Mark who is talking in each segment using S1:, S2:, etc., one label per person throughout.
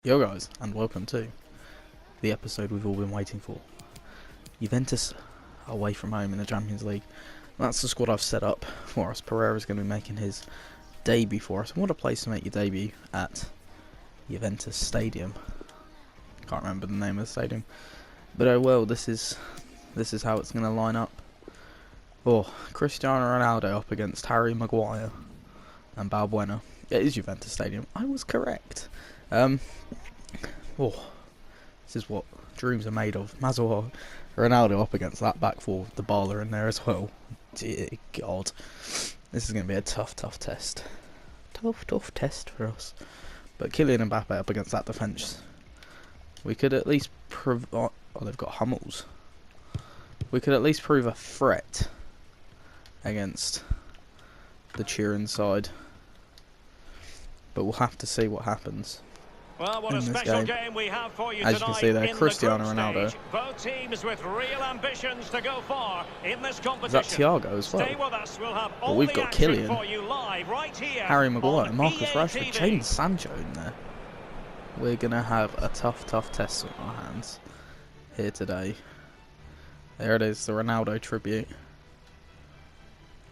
S1: Yo guys, and welcome to the episode we've all been waiting for. Juventus away from home in the Champions League. That's the squad I've set up for us. Pereira's going to be making his debut for us. And what a place to make your debut at Juventus Stadium. Can't remember the name of the stadium. But oh well, this is how it's going to line up. Oh, Cristiano Ronaldo up against Harry Maguire and Balbuena. It is Juventus Stadium. I was correct. This is what dreams are made of. Mazuar, Ronaldo up against that back four, the Dybala in there as well. Dear God, this is going to be a tough test. Tough test for us. But Kylian Mbappe up against that defence, we could at least prove. Oh, they've got Hummels. We could at least prove a threat against the Turin side. But we'll have to see what happens.
S2: Well, what a special game we have for you.
S1: As you can see there, Cristiano Ronaldo.
S2: Both teams with real ambitions to go far in this competition.
S1: Is that Thiago as well?
S2: Stay with us. We'll have all
S1: we've got Kylian,
S2: for you live right here,
S1: Harry Maguire, Marcus Rashford, Jadon Sancho in there. We're gonna have a tough test on our hands here today. There it is, the Ronaldo tribute.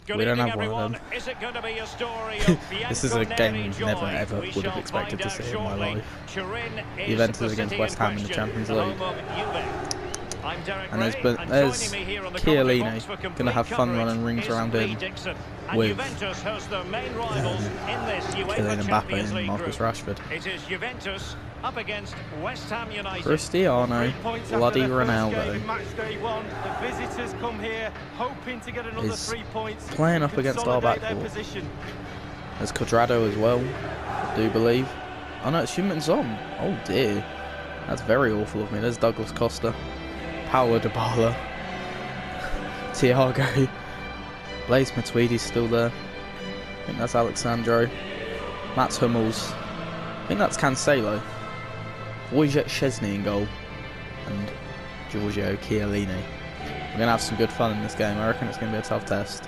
S2: Good
S1: we don't
S2: evening,
S1: have
S2: everyone.
S1: one of them.
S2: Is it going to be a story of
S1: This is a game never ever would have expected to see in my life. Juventus against West Ham in the Champions League. And there's Chiellini going to have fun running rings around him with Kylian Mbappe and Marcus Rashford.
S2: It is Juventus up against West Ham United.
S1: Cristiano bloody Ronaldo is playing up against our backcourt. There's Cuadrado as well, I do believe. Oh no, it's Humans on. Oh dear, that's very awful of me. There's Douglas Costa, Paulo Dybala, Thiago, Blaise Matuidi's still there. I think that's Alexandro, Mats Hummels, I think that's Cancelo, Wojciech Szczesny in goal, and Giorgio Chiellini. We're going to have some good fun in this game. I reckon it's going to be a tough test.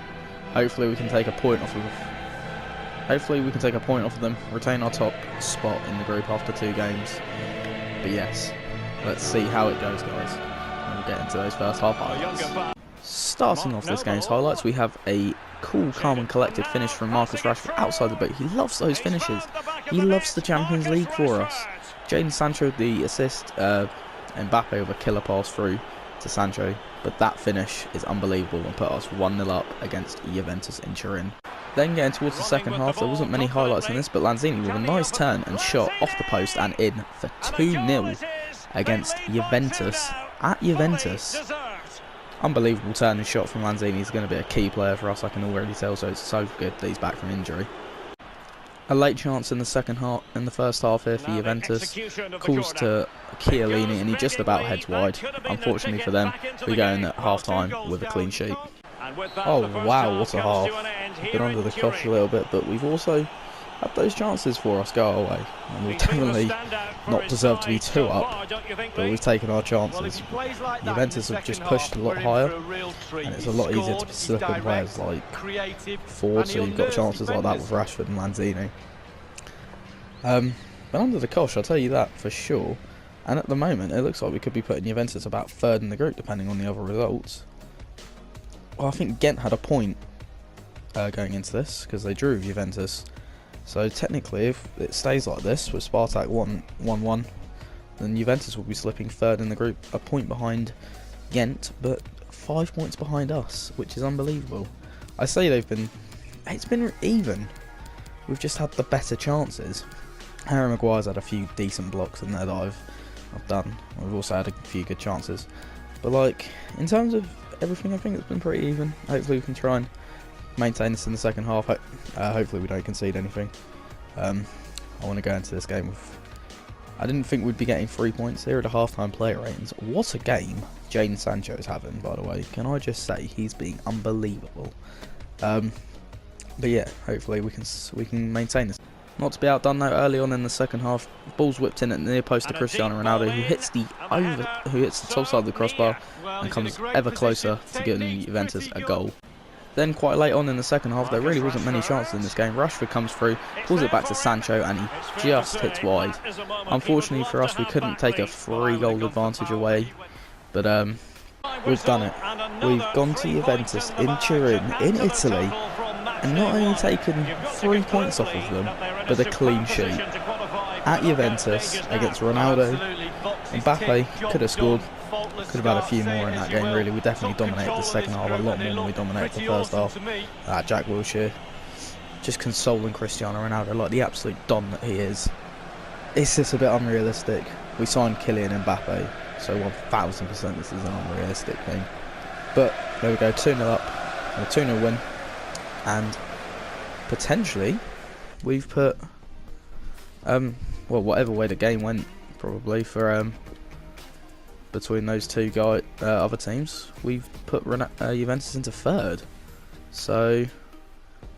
S1: Hopefully we can take a point off of them, retain our top spot in the group after 2 games. But yes, let's see how it goes, guys. And we'll get into those first half highlights. Starting off this game's highlights, we have a cool, calm and collected finish from Marcus Rashford outside the boot. He loves those finishes. He loves the Champions League for us. Jadon Sancho with the assist, Mbappe with a killer pass through to Sancho. But that finish is unbelievable and put us 1-0 up against Juventus in Turin. Then getting towards the second half, there wasn't many highlights in this, but Lanzini with a nice turn and shot off the post and in for 2-0 against Juventus at Juventus. Unbelievable turn and shot from Lanzini. He's going to be a key player for us, I can already tell, so it's so good that he's back from injury. A late chance in the first half here for Juventus. Calls to Chiellini and he just about heads wide. Unfortunately for them, we go in at half time with a clean sheet. Oh wow, what a half. Been under the cosh a little bit, but we've also had those chances for us go our way. And we've definitely not deserved to be 2 up, but we've taken our chances. Juventus have just pushed a lot higher, and it's a lot easier to slip in players like Ford, so you've got chances like that with Rashford and Lanzini. But under the cosh, I'll tell you that for sure. And at the moment, it looks like we could be putting Juventus about 3rd in the group, depending on the other results. Well, I think Ghent had a point going into this, because they drew with Juventus. So technically, if it stays like this, with Spartak 1-1, then Juventus will be slipping 3rd in the group, a point behind Ghent, but 5 points behind us, which is unbelievable. I say it's been even. We've just had the better chances. Harry Maguire's had a few decent blocks in there that I've done. We've also had a few good chances. But like, in terms of everything, I think it's been pretty even. Hopefully we can try and maintain this in the second half. Hopefully we don't concede anything. I want to go into this game with... I didn't think we'd be getting 3 points here at a half-time player ratings. What a game Jadon Sancho is having, by the way. Can I just say, he's being unbelievable. But yeah, hopefully we can maintain this. Not to be outdone though, early on in the second half, ball's whipped in at the near post to Cristiano Ronaldo, who hits the top side of the crossbar and comes ever closer to giving Juventus a goal. then quite late on in the second half, there really wasn't many chances in this game. Rashford comes through, pulls it back to Sancho, and he just hits wide. Unfortunately for us, we couldn't take a 3-goal advantage away, but we've done it. We've gone to Juventus in Turin, in Italy, and not only taken 3 points off of them, but a clean sheet. At Juventus, against Ronaldo, Mbappe could have scored, could have had a few more in that game really. We definitely dominated the second half a lot more than we dominated the first half. Jack Wilshere, just consoling Cristiano Ronaldo like the absolute don that he is. It's just a bit unrealistic. We signed Kylian Mbappe, so 1000% this is an unrealistic thing. But there we go, 2-0 up, and a 2-0 win, and potentially we've put, well, whatever way the game went, probably for between those two other teams, we've put Juventus into 3rd. So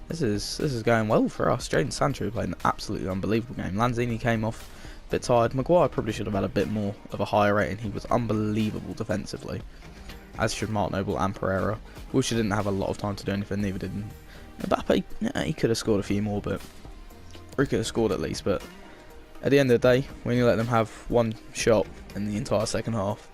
S1: this is going well for us. Jadon Sancho played an absolutely unbelievable game. Lanzini came off a bit tired. Maguire probably should have had a bit more of a higher rating. He was unbelievable defensively, as should Mark Noble and Pereira. Wilshere didn't have a lot of time to do anything, neither did Mbappe. Yeah, he could have scored a few more, or he could have scored at least, but at the end of the day, when you let them have 1 shot in the entire second half.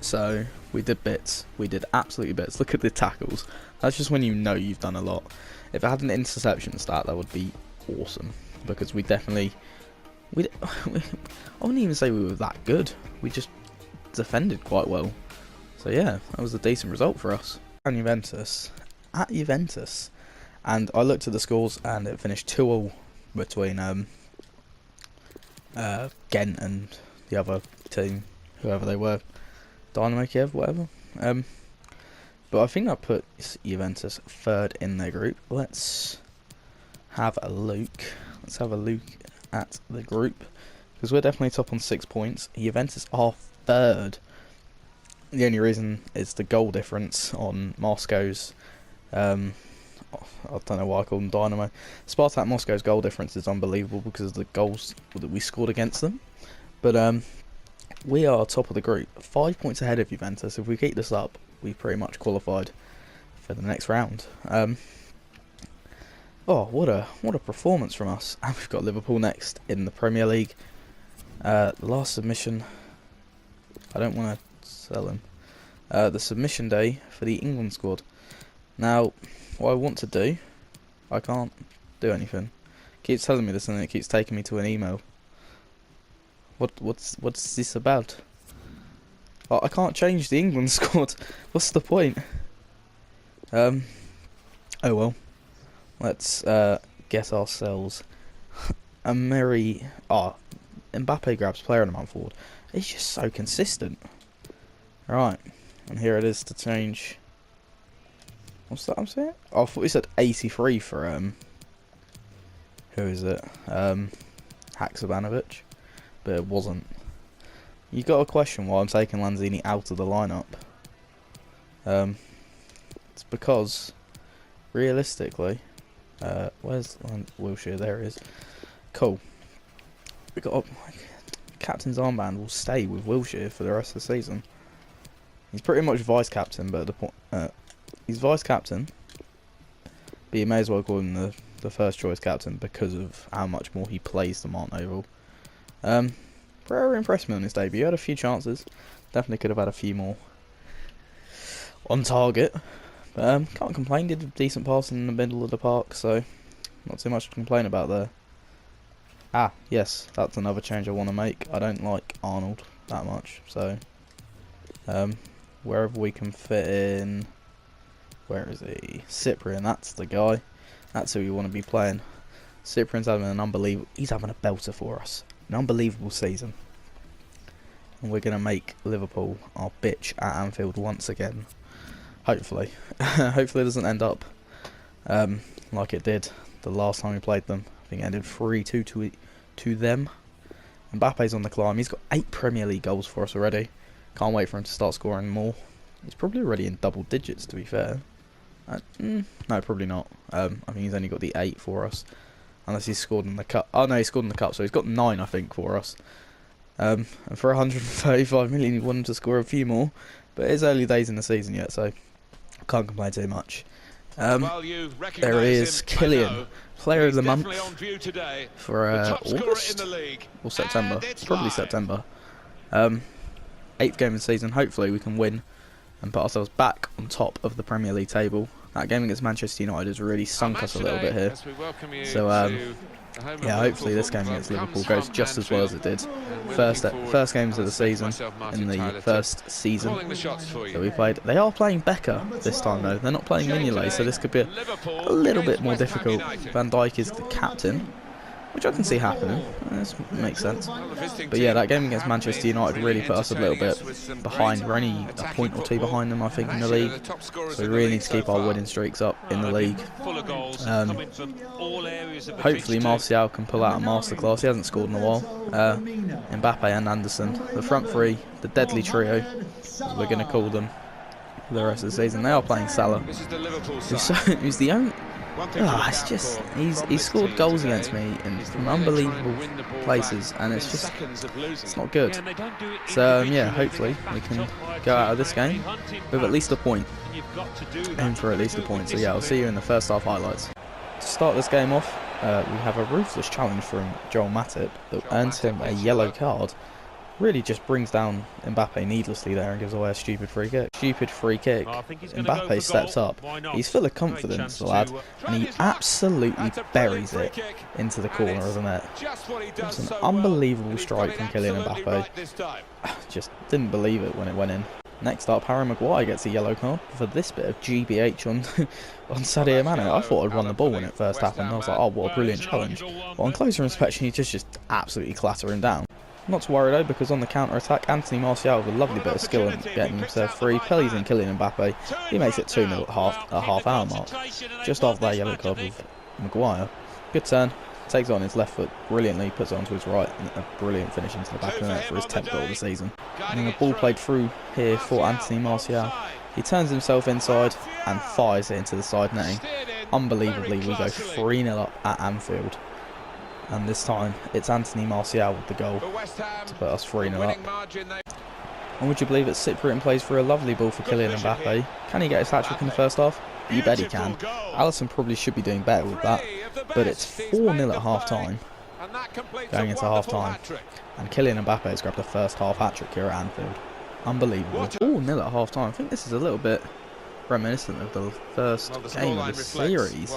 S1: So we did bits. We did absolutely bits. Look at the tackles. That's just when you know you've done a lot. If it had an interception stat, that would be awesome, because we definitely, I wouldn't even say we were that good. We just defended quite well. So yeah, that was a decent result for us. And Juventus, at Juventus, and I looked at the scores and it finished 2-2 between Ghent and the other team, whoever they were, Dynamo Kiev, whatever. But I think I put Juventus 3rd in their group. Let's have a look. Let's have a look at the group, because we're definitely top on 6 points. Juventus are 3rd. The only reason is the goal difference on Moscow's. I don't know why I call them Dynamo. Spartak Moscow's goal difference is unbelievable because of the goals that we scored against them. But we are top of the group, 5 points ahead of Juventus. If we keep this up, we pretty much qualified for the next round. Oh, what a performance from us! And we've got Liverpool next in the Premier League. Last submission. I don't want to sell him. The submission day for the England squad. Now, what I want to do, I can't do anything. It keeps telling me this and it keeps taking me to an email. What's this about? Oh, I can't change the England squad. What's the point? Oh well. Let's get ourselves a merry. Mbappe grabs player of the month forward. He's just so consistent. Right, and here it is to change. What's that I'm saying? Oh, I thought we said 83 for who is it? Haksabanovic, but it wasn't. You got a question why I'm taking Lanzini out of the lineup. It's because realistically, where's Wilshere? There he is. Cool. We got captain's armband will stay with Wilshere for the rest of the season. He's pretty much vice captain, but at the point he's vice captain, but you may as well call him the first choice captain because of how much more he plays than Mark Noble. Pereira impressed me on his debut. He had a few chances. Definitely could have had a few more on target. But can't complain. Did a decent pass in the middle of the park, so not too much to complain about there. Ah, yes, that's another change I want to make. I don't like Arnold that much, so wherever we can fit in. Where is he? Cyprian, that's the guy. That's who we want to be playing. Cyprian's having an unbelievable. He's having a belter for us. An unbelievable season. And we're going to make Liverpool our bitch at Anfield once again. Hopefully. Hopefully it doesn't end up like it did the last time we played them. I think it ended 3-2 to them. Mbappe's on the climb. He's got 8 Premier League goals for us already. Can't wait for him to start scoring more. He's probably already in double digits, to be fair. No, probably not. I think he's only got the 8 for us. Unless he's scored in the cup. Oh no, he scored in the cup, so he's got 9, I think, for us. And for 135 million, you want him to score a few more. But it's early days in the season yet, so Can't complain too much. There is Kylian, Player of the Month for August or September. Probably September. 8th game of the season. Hopefully we can win and put ourselves back on top of the Premier League table. That game against Manchester United has really sunk us a little bit here. So yeah, hopefully this game against Liverpool goes just as well as it did. First games of the season in the first season that we played. They are playing Becker this time though. They're not playing Mignolet, so this could be a little bit more difficult. Van Dijk is the captain, which I can see happening. This makes sense. But yeah, that game against Manchester United really put us a little bit behind. We're only a point or two behind them, I think, in the league. So we really need to keep our winning streaks up in the league. Hopefully Martial can pull out a masterclass. He hasn't scored in a while. Mbappe and Anderson. The front three, the deadly trio, as we're going to call them for the rest of the season. They are playing Salah, who's the only... it's just he's scored goals against me from unbelievable places, and it's not good. So yeah, hopefully we can go out of this game with at least a point. Aim for at least a point. So yeah, I'll see you in the first half highlights. To start this game off, we have a ruthless challenge from Joel Matip that earns him a yellow card. Really just brings down Mbappe needlessly there and gives away a stupid free kick. Mbappe steps up. He's full of confidence, the lad, and he absolutely buries it into the corner of the net. It's an unbelievable strike from Kylian Mbappe. Just didn't believe it when it went in. Next up, Harry Maguire gets a yellow card for this bit of GBH on Sadio Mane. I thought I'd run the ball when it first happened. I was like, oh, what a brilliant challenge. But on closer inspection, he just absolutely clatter him down. Not to worry though, because on the counter-attack, Anthony Martial with a lovely bit of skill in getting himself free, pellies in Kylian Mbappe. He makes it 2-0 at a half-hour mark, just after that yellow card with Maguire. Good turn, takes it on his left foot brilliantly, puts it onto his right, and a brilliant finish into the back of the net for his 10th goal of the season. And the ball played through here for Anthony Martial. He turns himself inside and fires it into the side netting. Unbelievably, we go 3-0 up at Anfield. And this time, it's Anthony Martial with the goal to put us 3-0 up. And would you believe it, Cyprian plays for a lovely ball for Kylian Mbappe. Can he get his hat-trick in the first half? You bet he can. Alisson probably should be doing better with that. But it's 4-0 at half-time, going into half-time. And Kylian Mbappe has grabbed the first half hat-trick here at Anfield. Unbelievable. 4-0 at half-time. I think this is a little bit reminiscent of the first game of the series.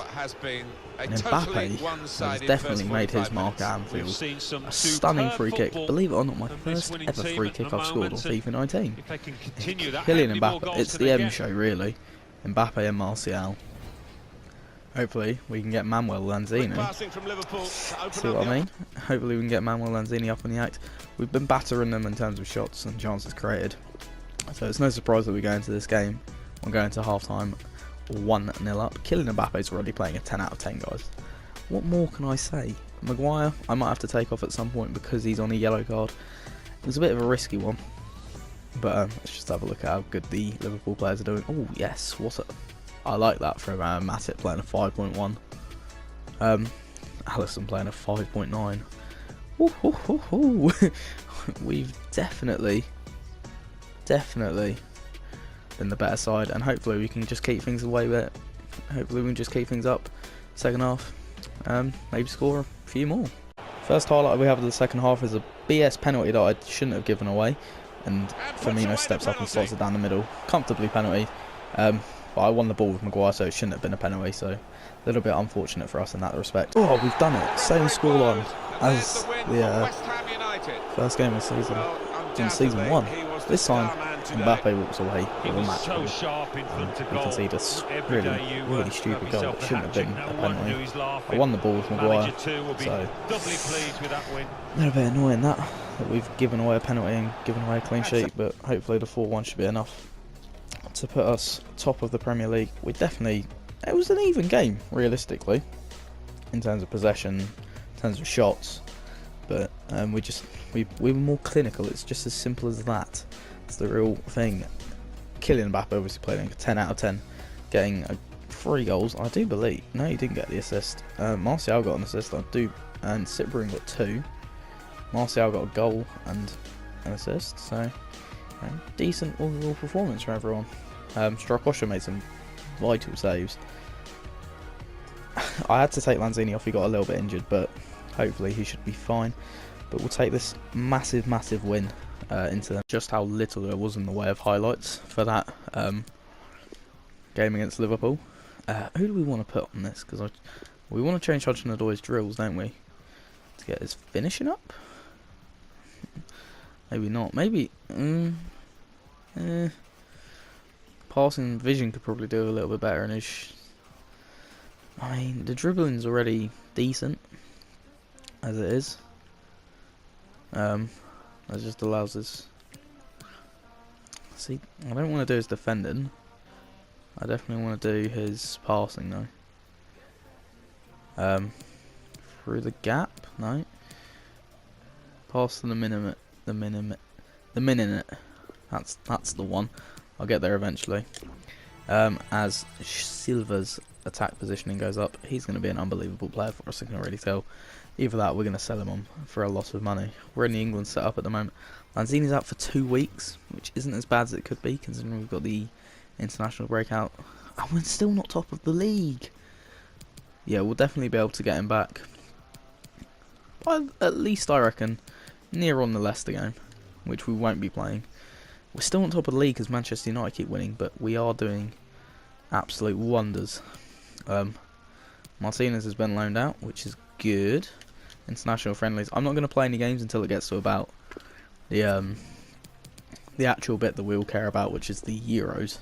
S1: And Mbappe has definitely made his mark at Anfield. A stunning free kick. Believe it or not, my first ever free kick I've scored on FIFA 19. Kylian Mbappe. It's the M show really. Mbappe and Martial. Hopefully we can get Manuel Lanzini. See what I mean? Hopefully we can get Manuel Lanzini up in the act. We've been battering them in terms of shots and chances created. So it's no surprise that we go into this game. We're going to half-time 1-0 up. Kylian Mbappe's already playing a 10 out of 10, guys. What more can I say? Maguire, I might have to take off at some point because he's on a yellow card. It was a bit of a risky one. But let's just have a look at how good the Liverpool players are doing. Oh, yes. I like that from Matip playing a 5.1. Alisson playing a 5.9. We've definitely been the better side, and hopefully we can just keep things away with it. Hopefully we can just keep things up second half, maybe score a few more. First highlight we have of the second half is a BS penalty that I shouldn't have given away, and Firmino steps up and slots it down the middle, comfortably penalty. But I won the ball with Maguire, so it shouldn't have been a penalty, so a little bit unfortunate for us in that respect. Oh, we've done it, same scoreline as the first game of the season, in season 1. This time Mbappe walks away with a match ball. We concede a really stupid goal that shouldn't have been a penalty. I won the ball with Maguire, so a little bit annoying that we've given away a penalty and given away a clean sheet, but hopefully the 4-1 should be enough to put us top of the Premier League. It was an even game, realistically, in terms of possession, in terms of shots, but we were more clinical. It's just as simple as that. It's the real thing. Kylian Mbappe obviously playing a 10 out of 10, getting 3 goals. I do believe. No, he didn't get the assist. Martial got an assist, and Cyprian got 2. Martial got a goal and an assist, so decent overall performance for everyone. Strakosha made some vital saves. I had to take Lanzini off, he got a little bit injured, but hopefully he should be fine. But we'll take this massive, massive win into just how little there was in the way of highlights for that game against Liverpool. Who do we want to put on this? Because we want to change Hudson-Odoi's drills, don't we? To get his finishing up? Maybe not. Maybe... passing vision could probably do a little bit better in his... I mean, the dribbling's already decent, as it is. That just allows us... See, I don't want to do his defending. I definitely want to do his passing, though. Through the gap? No. Pass to the minute. That's the one. I'll get there eventually. As Silva's attack positioning goes up, he's going to be an unbelievable player for us, I can already tell. Either that, we're going to sell him on for a lot of money. We're in the England setup at the moment. Lanzini's out for 2 weeks, which isn't as bad as it could be, considering we've got the international breakout. And we're still not top of the league. Yeah, we'll definitely be able to get him back. But at least, I reckon, near on the Leicester game, which we won't be playing. We're still on top of the league because Manchester United keep winning, but we are doing absolute wonders. Martinez has been loaned out, which is good. International friendlies. I'm not going to play any games until it gets to about the actual bit that we all care about, which is the Euros.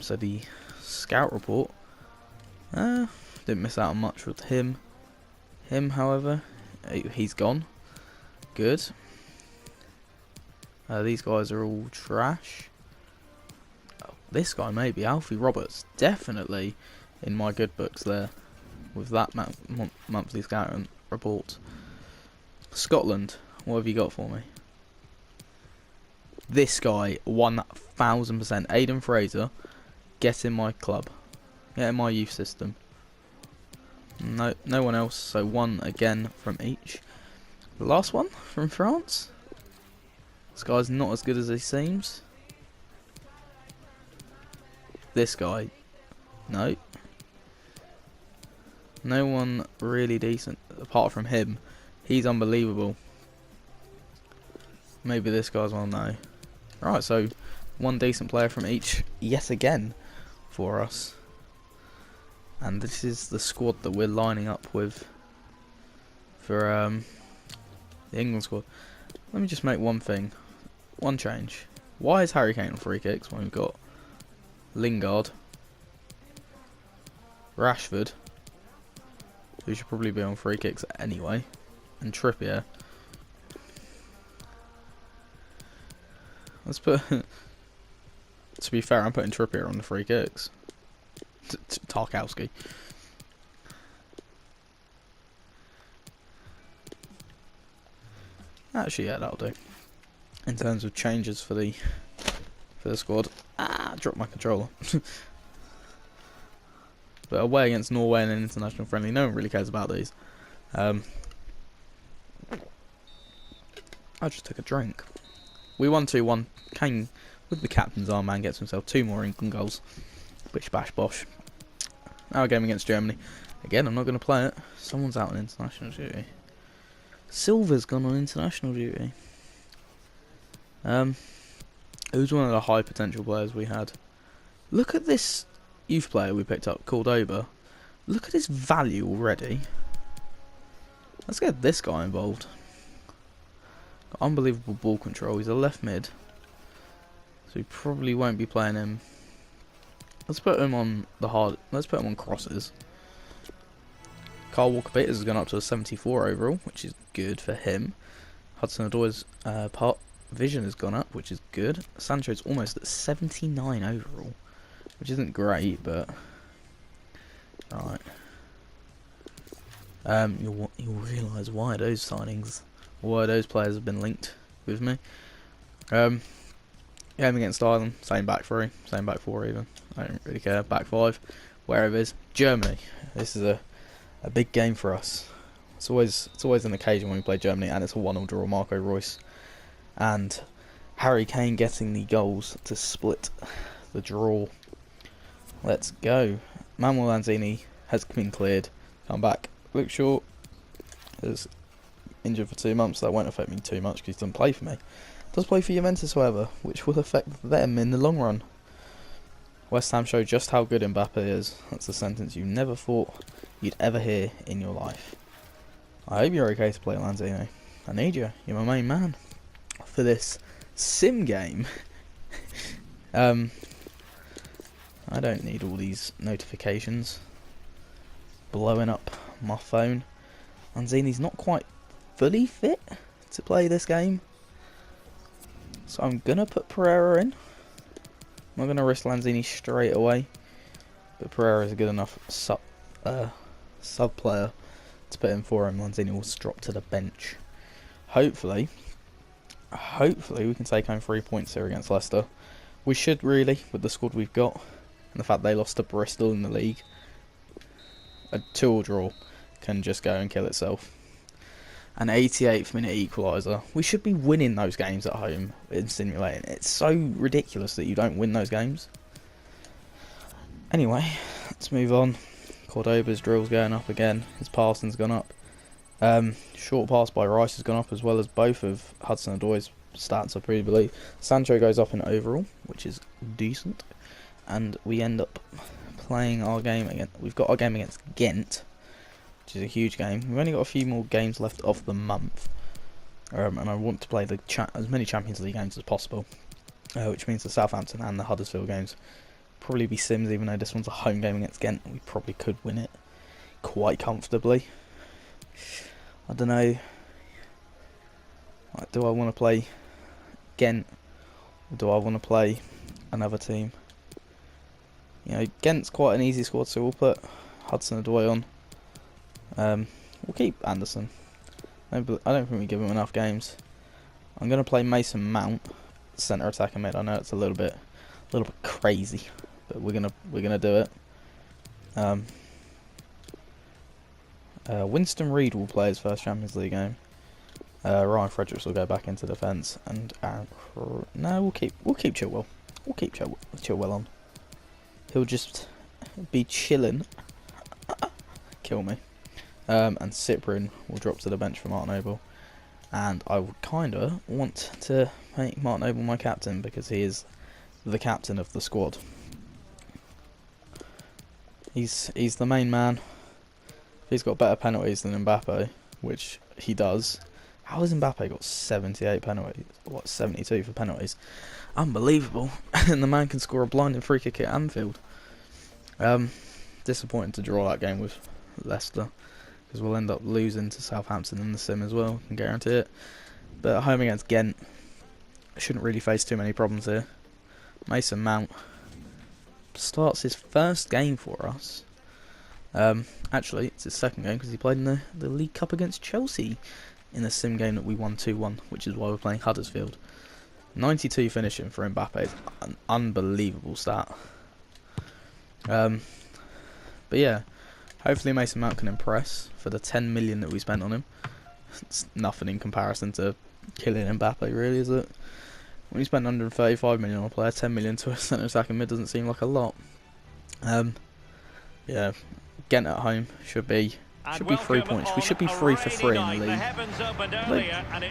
S1: So the scout report. Didn't miss out on much with him. However, he's gone. Good. These guys are all trash. Oh, this guy maybe, Alfie Roberts, definitely in my good books there with that monthly scouting report. Scotland, what have you got for me? This guy, 1000%. Aidan Fraser, get in my club, get in my youth system. No one else, so one again from each. The last one from France. This guy's not as good as he seems. This guy, no. No one really decent apart from him. He's unbelievable. Maybe this guy's one, no. Right, so one decent player from each yet again for us. And this is the squad that we're lining up with for the England squad. Let me just make one change. Why is Harry Kane on free kicks when we've got Lingard, Rashford, who should probably be on free kicks anyway, and Trippier? Let's put... To be fair, I'm putting Trippier on the free kicks. Tarkowski. Actually, yeah, that'll do. In terms of changes for the squad, dropped my controller. But away against Norway in an international friendly, no one really cares about these. I just took a drink. We won 2-1. Kane, with the captain's arm man, gets himself 2 more England goals. Bish bash bosh. Now a game against Germany. Again, I'm not going to play it. Someone's out on international duty. Silva's gone on international duty. Who's one of the high potential players we had? Look at this youth player we picked up, Cordoba. Look at his value already. Let's get this guy involved. Got unbelievable ball control. He's a left mid, so we probably won't be playing him. Let's put him on the hard. Let's put him on crosses. Carl Walker-Peters has gone up to a 74 overall, which is good for him. Hudson-Odoi's vision has gone up, which is good. Sancho's almost at 79 overall, which isn't great, but right. You'll realise why those signings, why those players have been linked with me. Game against Ireland, same back three, same back four even. I don't really care. Back five, wherever it is. Germany. This is a big game for us. It's always an occasion when we play Germany, and it's a 1-1 draw. Marco Reus and Harry Kane getting the goals to split the draw. Let's go. Manuel Lanzini has been cleared. Come back. Luke Shaw is injured for 2 months. That won't affect me too much because he doesn't play for me. Does play for Juventus, however, which will affect them in the long run. West Ham show just how good Mbappe is. That's a sentence you never thought you'd ever hear in your life. I hope you're okay to play Lanzini. I need you. You're my main man for this sim game. I don't need all these notifications blowing up my phone. Lanzini's not quite fully fit to play this game, so I'm gonna put Pereira in. I'm not gonna risk Lanzini straight away, but Pereira is a good enough sub player to put in for him. Lanzini will drop to the bench. Hopefully we can take home 3 points here against Leicester. We should really, with the squad we've got, and the fact they lost to Bristol in the league. A 2-2 draw can just go and kill itself. An 88th minute equaliser. We should be winning those games at home in simulating. It's so ridiculous that you don't win those games. Anyway, let's move on. Cordoba's drill's going up again. His passing's gone up. Short pass by Rice has gone up, as well as both of Hudson-Odoi's stats, I pretty believe. Sancho goes up in overall, which is decent. And we end up playing our game again. We've got our game against Ghent, which is a huge game. We've only got a few more games left of the month, and I want to play the as many Champions League games as possible, which means the Southampton and the Huddersfield games probably be sims. Even though this one's a home game against Ghent, we probably could win it quite comfortably. I don't know. Like, do I want to play Ghent, or do I want to play another team? You know, Ghent's quite an easy squad, so we'll put Hudson-Odoi on. We'll keep Anderson. I don't think we give him enough games. I'm gonna play Mason Mount, centre attacker mid. I know it's a little bit crazy, but we're gonna do it. Winston Reid will play his first Champions League game. Ryan Fredericks will go back into defence, and no, we'll keep Chilwell. We'll keep Chilwell on. He'll just be chilling. Kill me. And Cyprian will drop to the bench for Martin Noble. And I would kinda want to make Martin Noble my captain, because he is the captain of the squad. He's the main man. He's got better penalties than Mbappe, which he does. How has Mbappe got 78 penalties? What, 72 for penalties? Unbelievable. And the man can score a blinding free kick at Anfield. Disappointing to draw that game with Leicester, because we'll end up losing to Southampton in the sim as well, I can guarantee it. But at home against Ghent, shouldn't really face too many problems here. Mason Mount starts his first game for us. Actually, it's his second game, because he played in the League Cup against Chelsea in the sim game that we won 2-1, which is why we're playing Huddersfield. 92 finishing for Mbappe is an unbelievable stat. But yeah, hopefully Mason Mount can impress for the 10 million that we spent on him. It's nothing in comparison to killing Mbappe, really, is it? When you spend 135 million on a player, 10 million to a centre attacking mid doesn't seem like a lot. Yeah, Ghent at home should be 3 points. We should be 3 for 3 in the league,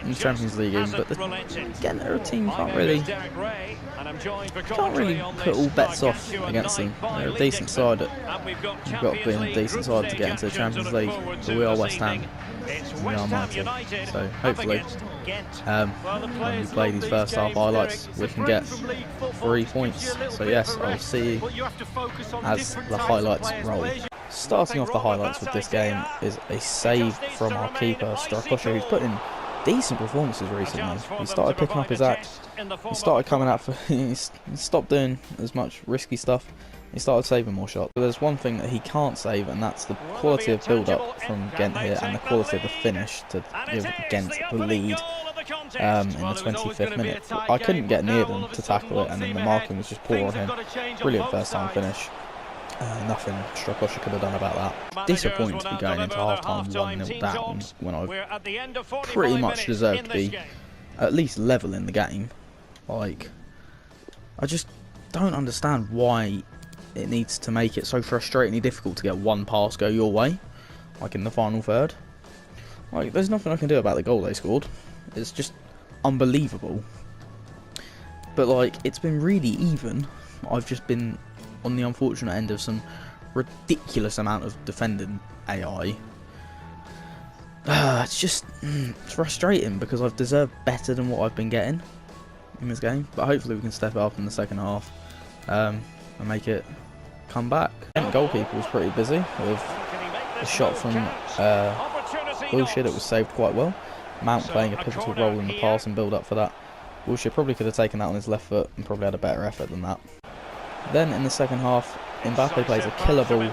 S1: in the Champions League game. But the Ghent are a team you can't really put all bets off against them. They're a decent side. You've got to be a decent side to get into the Champions League. But we are West Ham. We are mighty. So hopefully, when we play these first half highlights, we can get 3 points. So yes, I'll see you as the highlights roll. Starting off the highlights with this game is a save from our keeper, Strakosha, who's put in decent performances recently. He started picking up his act. He started coming out for. He stopped doing as much risky stuff. He started saving more shots. But there's one thing that he can't save, and that's the quality of build-up from Ghent here, and the quality of the finish to give Ghent the lead in the 25th minute. I couldn't get near them to tackle it, and then the marking was just poor on him. Brilliant first-time finish. Nothing Strakosha could have done about that. Disappointing to be going into half-time 1-0 down when I pretty much deserved to be at least level in the game. Like, I just don't understand why it needs to make it so frustratingly difficult to get one pass go your way, like in the final third. Like, there's nothing I can do about the goal they scored. It's just unbelievable. But like, it's been really even. I've just been on the unfortunate end of some ridiculous amount of defending AI. It's frustrating because I've deserved better than what I've been getting in this game. But hopefully we can step it up in the second half and make it come back. The goalkeeper was pretty busy with a shot from Wilshere that was saved quite well. Mount playing a pivotal role in the pass and build up for that. Wilshere probably could have taken that on his left foot and probably had a better effort than that. Then in the second half, Mbappe plays a killer ball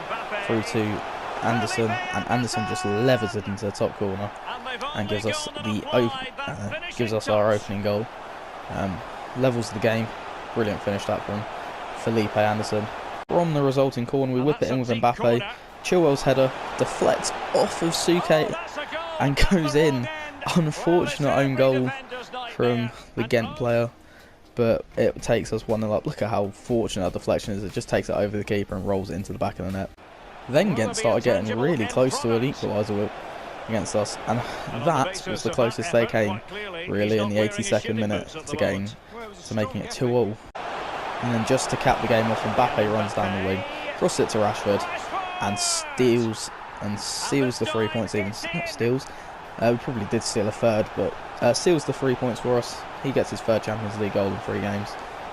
S1: through to Anderson, and Anderson just levers it into the top corner and gives us our opening goal. Levels the game. Brilliant finish that from Felipe Anderson. From the resulting corner, we whip it in with Mbappe. Chilwell's header deflects off of Suke and goes in. Unfortunate own goal from the Ghent player, but it takes us 1-0 up. Look at how fortunate that deflection is. It just takes it over the keeper and rolls it into the back of the net. Then Ghent started getting really close to an equaliser against us, and that was the closest they came, really, in the 82nd minute to making it 2-2. And then just to cap the game off, Mbappe runs down the wing, crosses it to Rashford, and seals the 3 points. Even not steals. We probably did steal a third, but seals the 3 points for us. He gets his third Champions League goal in 3 games.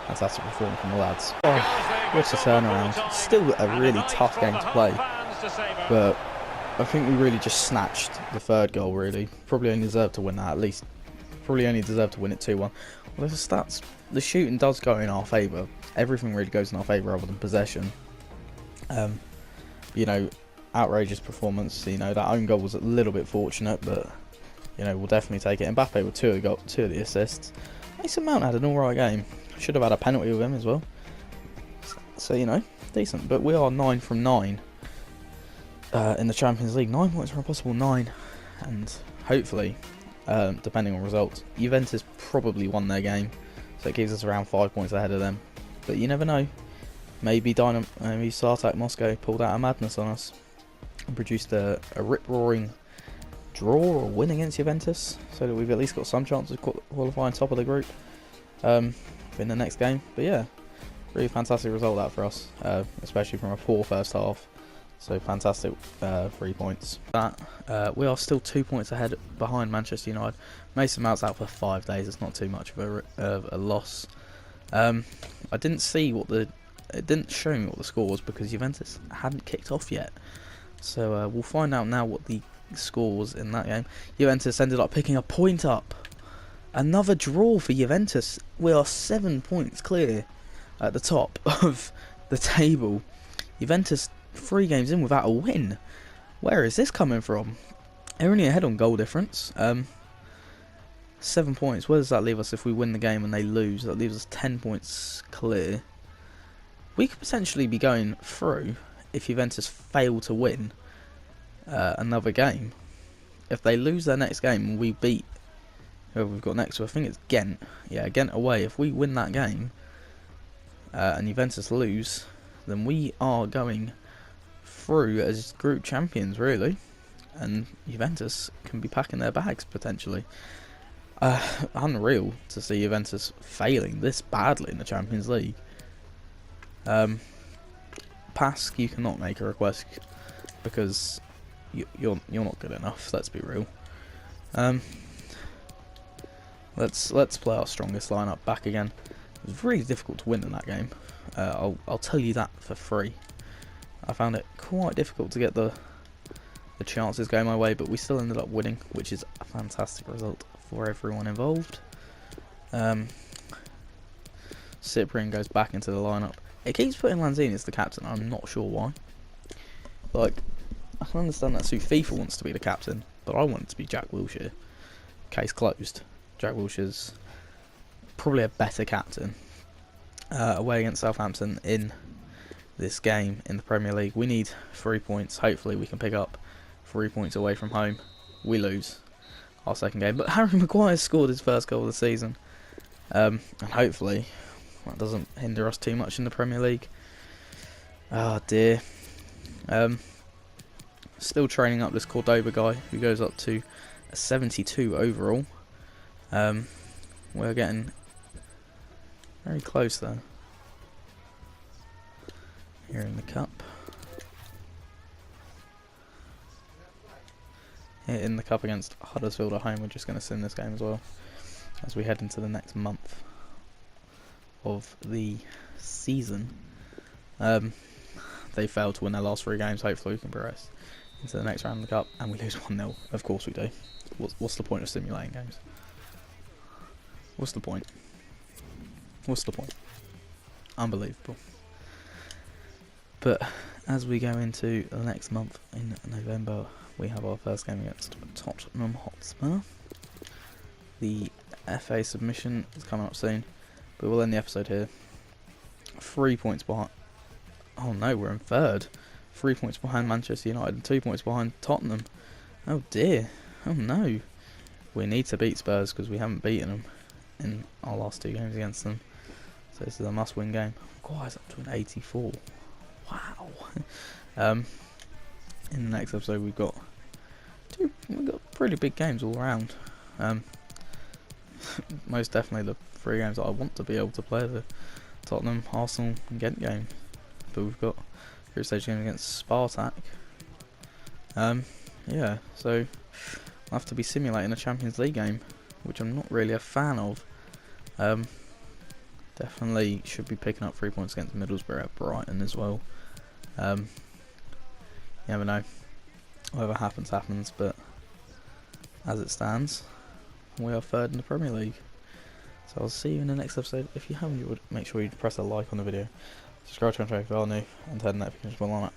S1: Fantastic performance from the lads. Oh, what a turnaround. Still a really tough game to play, but I think we really just snatched the third goal, really. Probably only deserved to win that, at least. Probably only deserved to win it 2-1. Well, the stats, the shooting does go in our favour. Everything really goes in our favour other than possession. You know, outrageous performance. You know, that own goal was a little bit fortunate, but you know, we'll definitely take it. Mbappe with 2 of the assists. Mason Mount had an alright game. Should have had a penalty with him as well. So, you know, decent. But we are 9 from 9 in the Champions League. 9 points from a possible 9. And hopefully, depending on results, Juventus probably won their game. So it gives us around 5 points ahead of them. But you never know. Maybe Spartak Moscow pulled out a madness on us and produced a rip-roaring draw or win against Juventus, so that we've at least got some chance of qualifying top of the group in the next game. But yeah, really fantastic result that for us, especially from a poor first half. So fantastic 3 points. We are still 2 points ahead behind Manchester United. Mason Mount's out for 5 days. It's not too much of a loss. I didn't see it didn't show me what the score was because Juventus hadn't kicked off yet. So we'll find out now what the score was in that game. Juventus ended up picking a point up. Another draw for Juventus. We are 7 points clear at the top of the table. Juventus 3 games in without a win. Where is this coming from? They're only ahead on goal difference. 7 points. Where does that leave us if we win the game and they lose? That leaves us 10 points clear. We could potentially be going through if Juventus fail to win another game. If they lose their next game, we beat whoever we've got next to. I think it's Ghent. Yeah, Ghent away. If we win that game and Juventus lose, then we are going through as group champions, really. And Juventus can be packing their bags, potentially. Unreal to see Juventus failing this badly in the Champions League. Pask, you cannot make a request because you're not good enough. Let's be real. Let's play our strongest lineup back again. It was really difficult to win in that game. I'll tell you that for free. I found it quite difficult to get the chances going my way, but we still ended up winning, which is a fantastic result for everyone involved. Cyprian goes back into the lineup. It keeps putting Lanzini as the captain. I'm not sure why. Like, I can understand that's who FIFA wants to be the captain, but I want it to be Jack Wilshere. Case closed. Jack Wilshere's probably a better captain. Away against Southampton in this game in the Premier League. We need 3 points. Hopefully we can pick up 3 points away from home. We lose our second game. But Harry Maguire scored his first goal of the season. And hopefully that doesn't hinder us too much in the Premier League. Oh dear. Still training up this Cordoba guy who goes up to a 72 overall. We're getting very close there. Here in the cup. Here in the cup against Huddersfield at home, we're just going to sim this game as well as we head into the next month of the season. They failed to win their last 3 games. Hopefully we can progress into the next round of the cup, and we lose 1-0. Of course we do. What's the point of simulating games? What's the point? What's the point? Unbelievable. But as we go into the next month in November, we have our first game against Tottenham Hotspur. The FA submission is coming up soon, but we'll end the episode here. 3 points behind. Oh no, we're in third. 3 points behind Manchester United and 2 points behind Tottenham. Oh dear. Oh no. We need to beat Spurs because we haven't beaten them in our last 2 games against them. So this is a must-win game. God, it's up to an 84. Wow. In the next episode, we've got pretty big games all around. Most definitely the 3 games that I want to be able to play: the Tottenham, Arsenal, and Ghent game. But we've got group stage game against Spartak. Yeah, so I'll have to be simulating a Champions League game, which I'm not really a fan of. Definitely should be picking up 3 points against Middlesbrough at Brighton as well. You never know. Whatever happens, happens, but as it stands, we are third in the Premier League. So I'll see you in the next episode. If you haven't, you would make sure you press a like on the video, subscribe to the channel if you are new, and turn the notifications bell on.